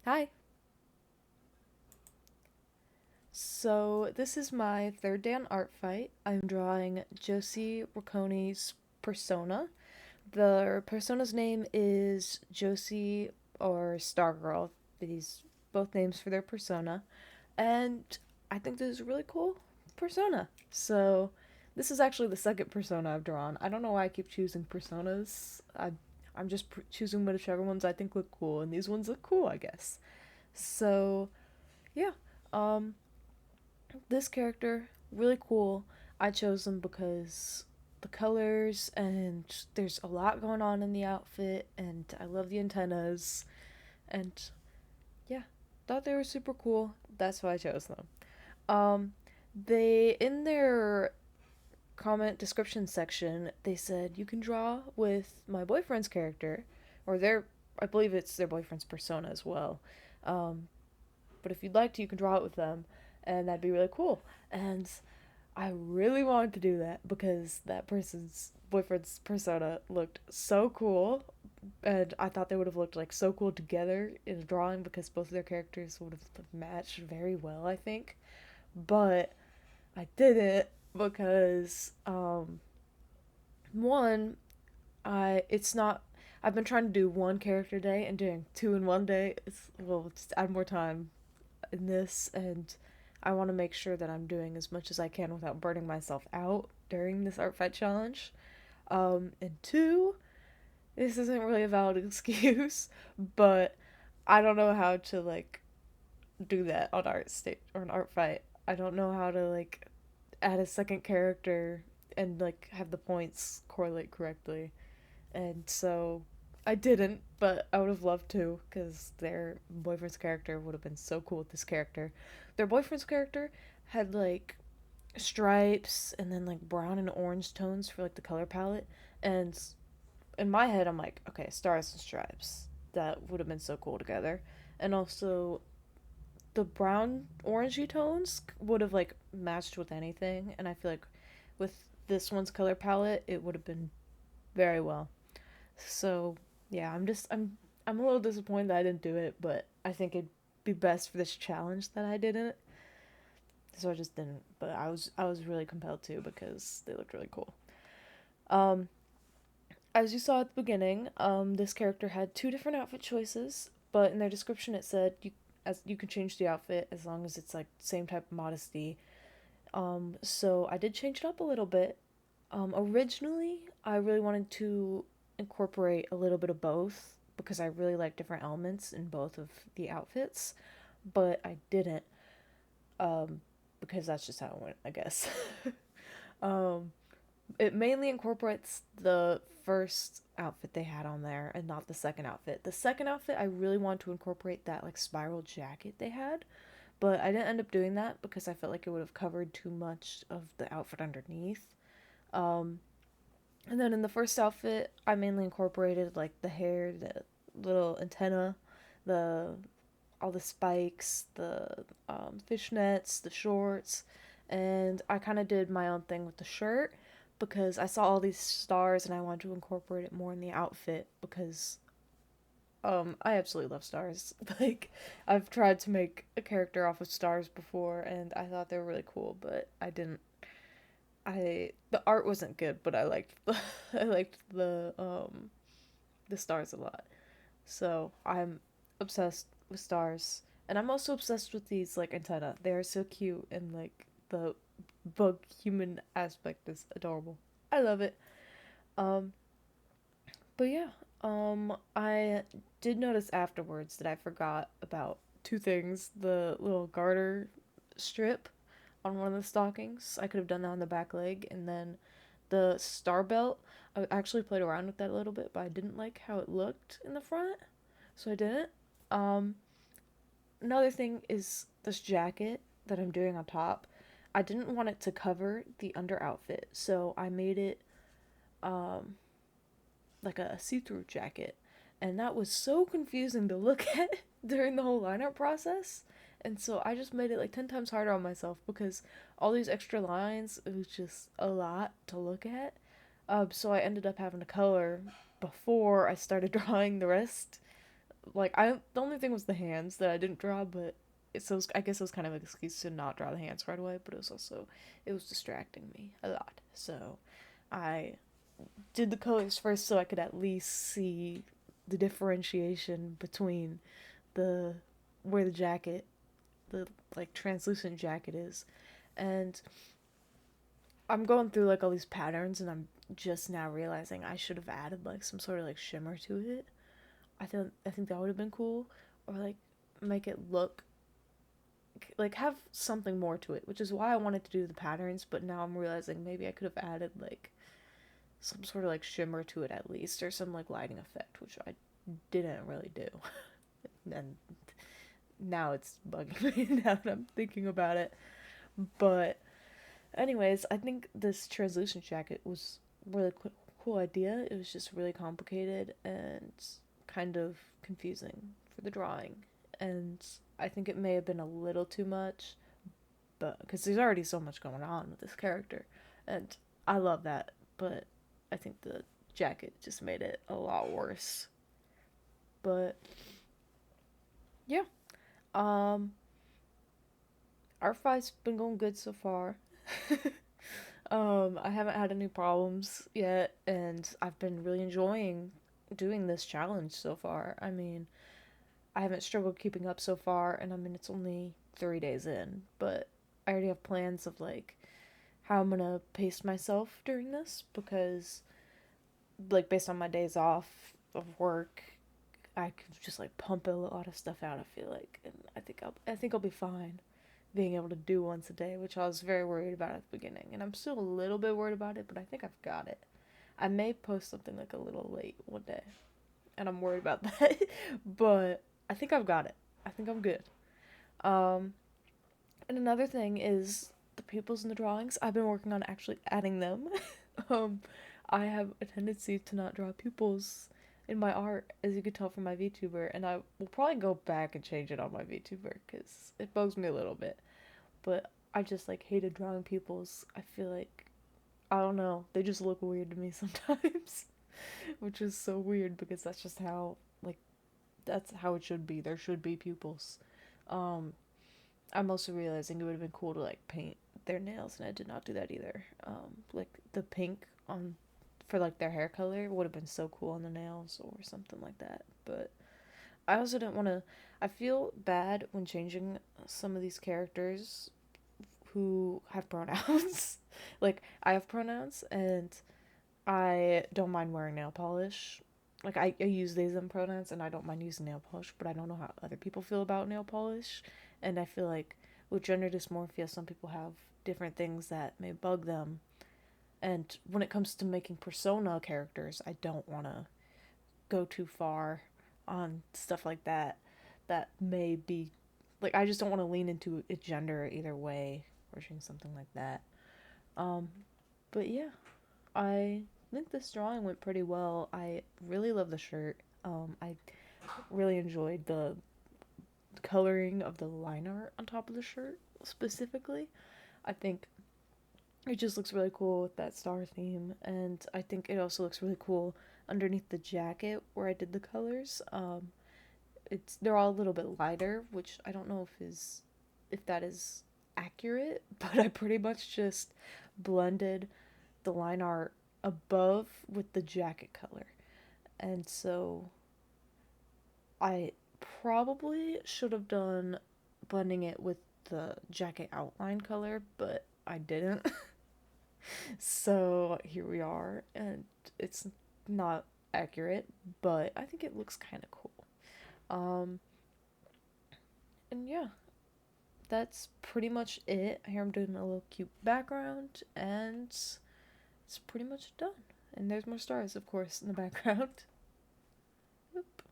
Hi. So this is my third day on Artfight. I'm drawing Jossiracconi's persona. The persona's name is Jossi or Stargirl. These both names for their persona, and I think this is a really cool persona. So this is actually the second persona I've drawn. I don't know why I keep choosing personas. I'm just choosing whichever ones I think look cool, and these ones look cool, I guess. So yeah. Um, this character, really cool. I chose them because the colors and there's a lot going on in the outfit and I love the antennas and yeah, thought they were super cool. That's why I chose them. Um they in their comment description section, they said you can draw with my boyfriend's character or their I believe it's their boyfriend's persona as well. Um but if you'd like to, you can draw it with them and that'd be really cool. And I really wanted to do that because that person's boyfriend's persona looked so cool, and I thought they would have looked like so cool together in a drawing because both of their characters would have matched very well, I think. But I didn't because one, I it's not. I've been trying to do one character a day and doing two in one day. It's well, just add more time in this, and I want to make sure that I'm doing as much as I can without burning myself out during this art fight challenge. And two, this isn't really a valid excuse, but I don't know how to like do that on art state or an art fight. I don't know how to like add a second character and like have the points correlate correctly. And so I didn't, but I would have loved to because their boyfriend's character would have been so cool with this character. Their boyfriend's character had like stripes and then like brown and orange tones for like the color palette. And in my head, I'm like, okay, stars and stripes. That would have been so cool together. And also, the brown orangey tones would have like matched with anything. And I feel like with this one's color palette, it would have been very well. So yeah, I'm a little disappointed that I didn't do it, but I think it'd be best for this challenge that I didn't. So I just didn't. But I was really compelled to because they looked really cool. Um, as you saw at the beginning, this character had two different outfit choices, but in their description it said you can change the outfit as long as it's like same type of modesty. So I did change it up a little bit. Originally, I really wanted to incorporate a little bit of both because I really like different elements in both of the outfits, but I didn't because that's just how it went, I guess. um, it mainly incorporates the first outfit they had on there and not the second outfit. The second outfit, I really want to incorporate that like spiral jacket they had, but I didn't end up doing that because I felt like it would have covered too much of the outfit underneath. Um, and then in the first outfit, I mainly incorporated like the hair, the little antenna, the all the spikes, the fishnets, the shorts, and I kind of did my own thing with the shirt because I saw all these stars and I wanted to incorporate it more in the outfit because I absolutely love stars. Like I've tried to make a character off of stars before and I thought they were really cool, but I didn't I the art wasn't good, but I liked I liked the stars a lot. So I'm obsessed with stars. And I'm also obsessed with these like antenna. They are so cute and like the bug human aspect is adorable. I love it. Um but yeah, I did notice afterwards that I forgot about two things. The little garter strip on one of the stockings. I could have done that on the back leg and then the star belt. I actually played around with that a little bit, but I didn't like how it looked in the front, so I didn't. Um, Another thing is this jacket that I'm doing on top. I didn't want it to cover the under outfit, so I made it um like a see-through jacket, and that was so confusing to look at during the whole lineup process. And so I just made it like 10 times harder on myself because all these extra lines, it was just a lot to look at. So I ended up having to color before I started drawing the rest like the only thing was the hands that I didn't draw, but I guess it was kind of an excuse to not draw the hands right away, but it was distracting me a lot. So I did the colors first so I could at least see the differentiation between the where the like translucent jacket is. And I'm going through like all these patterns and I'm just now realizing I should have added like some sort of like shimmer to it. I think that would have been cool, or like make it look like have something more to it, which is why I wanted to do the patterns, but now I'm realizing maybe I could have added like some sort of like shimmer to it at least, or some like lighting effect, which I didn't really do. And now it's bugging me now that I'm thinking about it. But anyways, I think this translucent jacket was really cool idea. It was just really complicated and kind of confusing for the drawing. And I think it may have been a little too much, but because there's already so much going on with this character, and I love that, but I think the jacket just made it a lot worse. But yeah, um, Artfight's been going good so far. I haven't had any problems yet, and I've been really enjoying doing this challenge so far. I mean, I haven't struggled keeping up so far, and I mean, it's only 3 days in, but I already have plans of like how I'm gonna pace myself during this because, like, based on my days off of work, I could just like pump a lot of stuff out. I feel like, and I think I'll be fine being able to do once a day, which I was very worried about at the beginning, and I'm still a little bit worried about it, but I think I've got it. I may post something like a little late one day, and I'm worried about that, but I think I've got it. I think I'm good. Um, and another thing is the pupils in the drawings. I've been working on actually adding them. um, I have a tendency to not draw pupils in my art, as you could tell from my VTuber, and I will probably go back and change it on my VTuber because it bugs me a little bit. But I just like hated drawing pupils. I feel like I don't know, they just look weird to me sometimes, which is so weird because that's just how like that's how it should be. There should be pupils. Um, I'm also realizing it would have been cool to like paint their nails, and I did not do that either. Like the pink on for like their hair color would have been so cool on the nails or something like that. But I also didn't want to. I feel bad when changing some of these characters who have pronouns. Like I have pronouns, and I don't mind wearing nail polish. Like I use they them pronouns and I don't mind using nail polish, but I don't know how other people feel about nail polish. And I feel like with gender dysmorphia some people have different things that may bug them. And when it comes to making persona characters, I don't wanna go too far on stuff like that that may be like I just don't want to lean into a gender either way or doing something like that. Um but yeah, I think this drawing went pretty well. I really love the shirt. I really enjoyed the coloring of the line art on top of the shirt specifically. I think it just looks really cool with that star theme, and I think it also looks really cool underneath the jacket where I did the colors. They're all a little bit lighter, which I don't know if that is accurate, but I pretty much just blended the line art above with the jacket color. And so I probably should have done blending it with the jacket outline color, but I didn't. So here we are, and it's not accurate, but I think it looks kind of cool. Um, and yeah, that's pretty much it. Here I'm doing a little cute background, and it's pretty much done. And there's more stars, of course, in the background. Oop.